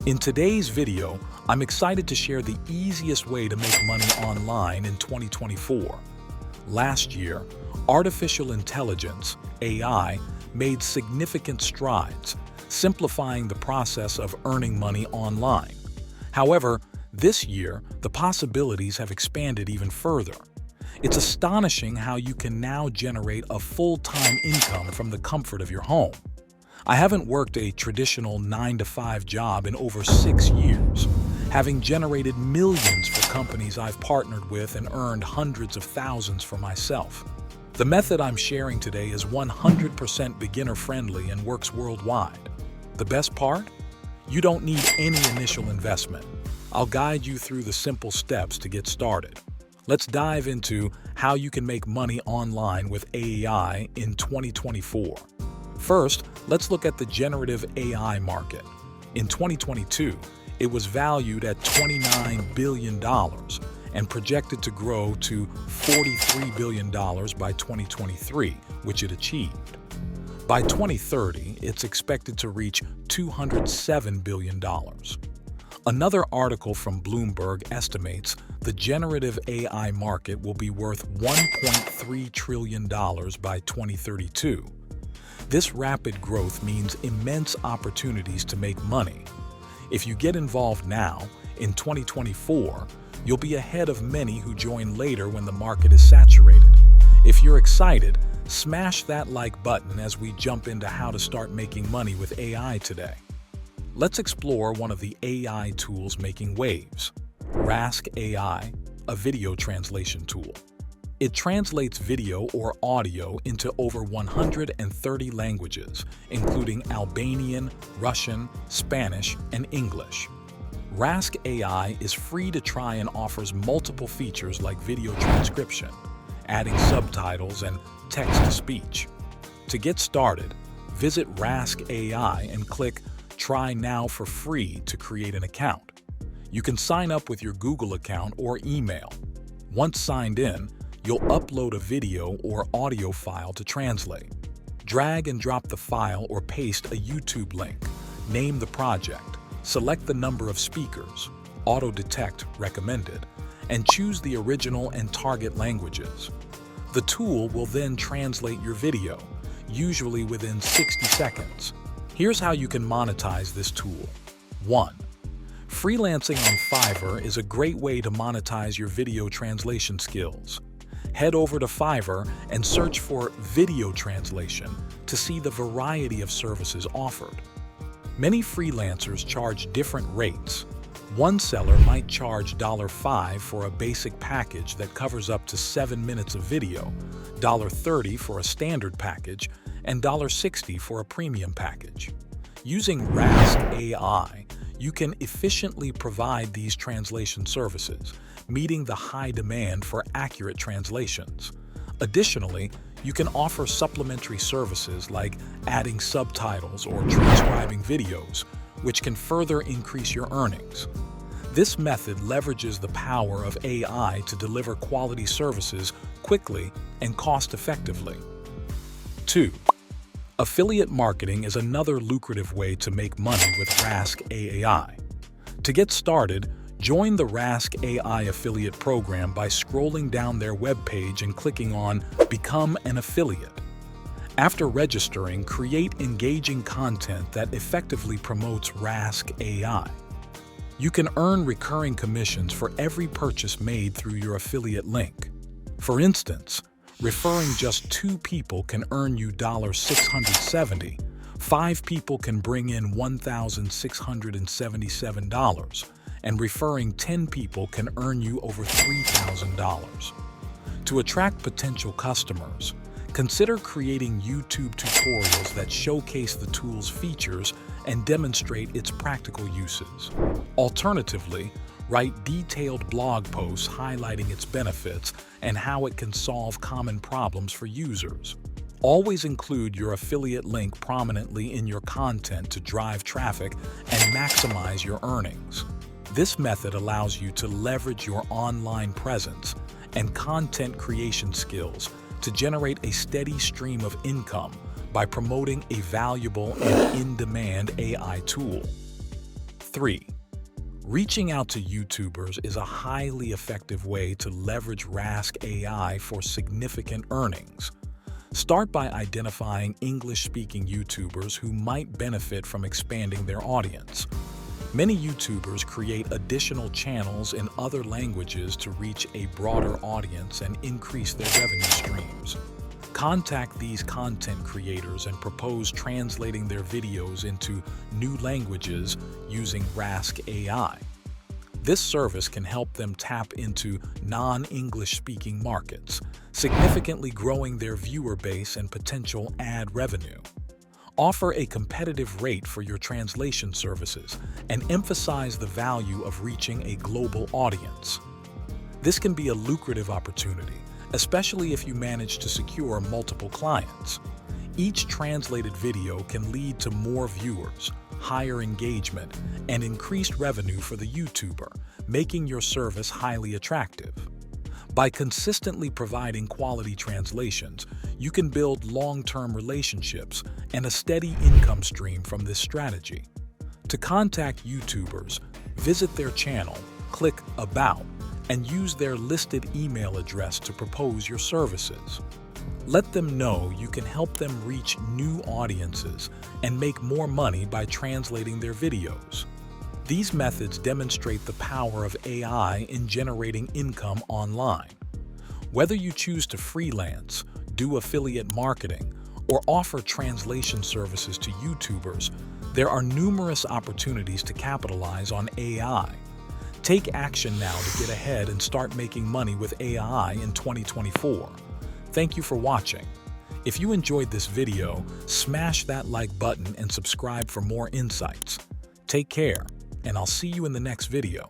In today's video, I'm excited to share the easiest way to make money online in 2024. Last year, artificial intelligence, AI, made significant strides, simplifying the process of earning money online. However, this year, the possibilities have expanded even further. It's astonishing how you can now generate a full-time income from the comfort of your home. I haven't worked a traditional 9-to-5 job in over 6 years, having generated millions for companies I've partnered with and earned hundreds of thousands for myself. The method I'm sharing today is 100% beginner-friendly and works worldwide. The best part? You don't need any initial investment. I'll guide you through the simple steps to get started. Let's dive into how you can make money online with AI in 2024. First, let's look at the generative AI market. In 2022, it was valued at $29 billion and projected to grow to $43 billion by 2023, which it achieved. By 2030, it's expected to reach $207 billion. Another article from Bloomberg estimates the generative AI market will be worth $1.3 trillion by 2032. This rapid growth means immense opportunities to make money. If you get involved now, in 2024, you'll be ahead of many who join later when the market is saturated. If you're excited, smash that like button as we jump into how to start making money with AI today. Let's explore one of the AI tools making waves, Rask AI, a video translation tool. It translates video or audio into over 130 languages, including Albanian, Russian, Spanish, and English. Rask AI is free to try and offers multiple features like video transcription, adding subtitles, and text-to-speech. To get started, visit Rask AI and click Try Now for free to create an account. You can sign up with your Google account or email. Once signed in, you'll upload a video or audio file to translate. Drag and drop the file or paste a YouTube link. Name the project. Select the number of speakers, auto-detect recommended, and choose the original and target languages. The tool will then translate your video, usually within 60 seconds. Here's how you can monetize this tool. 1. Freelancing on Fiverr is a great way to monetize your video translation skills. Head over to Fiverr and search for video translation to see the variety of services offered. Many freelancers charge different rates. One seller might charge $5 for a basic package that covers up to 7 minutes of video, $30 for a standard package, and $60 for a premium package. Using Rask AI, you can efficiently provide these translation services, meeting the high demand for accurate translations. Additionally, you can offer supplementary services like adding subtitles or transcribing videos, which can further increase your earnings. This method leverages the power of AI to deliver quality services quickly and cost-effectively. 2. Affiliate marketing is another lucrative way to make money with Rask AI. To get started, join the Rask AI affiliate program by scrolling down their webpage and clicking on Become an Affiliate. After registering, create engaging content that effectively promotes Rask AI. You can earn recurring commissions for every purchase made through your affiliate link. For instance, referring just 2 people can earn you $670, 5 people can bring in $1,677, and referring 10 people can earn you over $3,000. To attract potential customers, consider creating YouTube tutorials that showcase the tool's features and demonstrate its practical uses. Alternatively, write detailed blog posts highlighting its benefits and how it can solve common problems for users. Always include your affiliate link prominently in your content to drive traffic and maximize your earnings. This method allows you to leverage your online presence and content creation skills to generate a steady stream of income by promoting a valuable and in-demand AI tool. 3. Reaching out to YouTubers is a highly effective way to leverage Rask AI for significant earnings. Start by identifying English-speaking YouTubers who might benefit from expanding their audience. Many YouTubers create additional channels in other languages to reach a broader audience and increase their revenue streams. Contact these content creators and propose translating their videos into new languages using Rask AI. This service can help them tap into non-English speaking markets, significantly growing their viewer base and potential ad revenue. Offer a competitive rate for your translation services and emphasize the value of reaching a global audience. This can be a lucrative opportunity, especially if you manage to secure multiple clients. Each translated video can lead to more viewers, higher engagement, and increased revenue for the YouTuber, making your service highly attractive. By consistently providing quality translations, you can build long-term relationships and a steady income stream from this strategy. To contact YouTubers, visit their channel, click About, and use their listed email address to propose your services. Let them know you can help them reach new audiences and make more money by translating their videos. These methods demonstrate the power of AI in generating income online. Whether you choose to freelance, do affiliate marketing, or offer translation services to YouTubers, there are numerous opportunities to capitalize on AI. Take action now to get ahead and start making money with AI in 2024. Thank you for watching. If you enjoyed this video, smash that like button and subscribe for more insights. Take care, and I'll see you in the next video.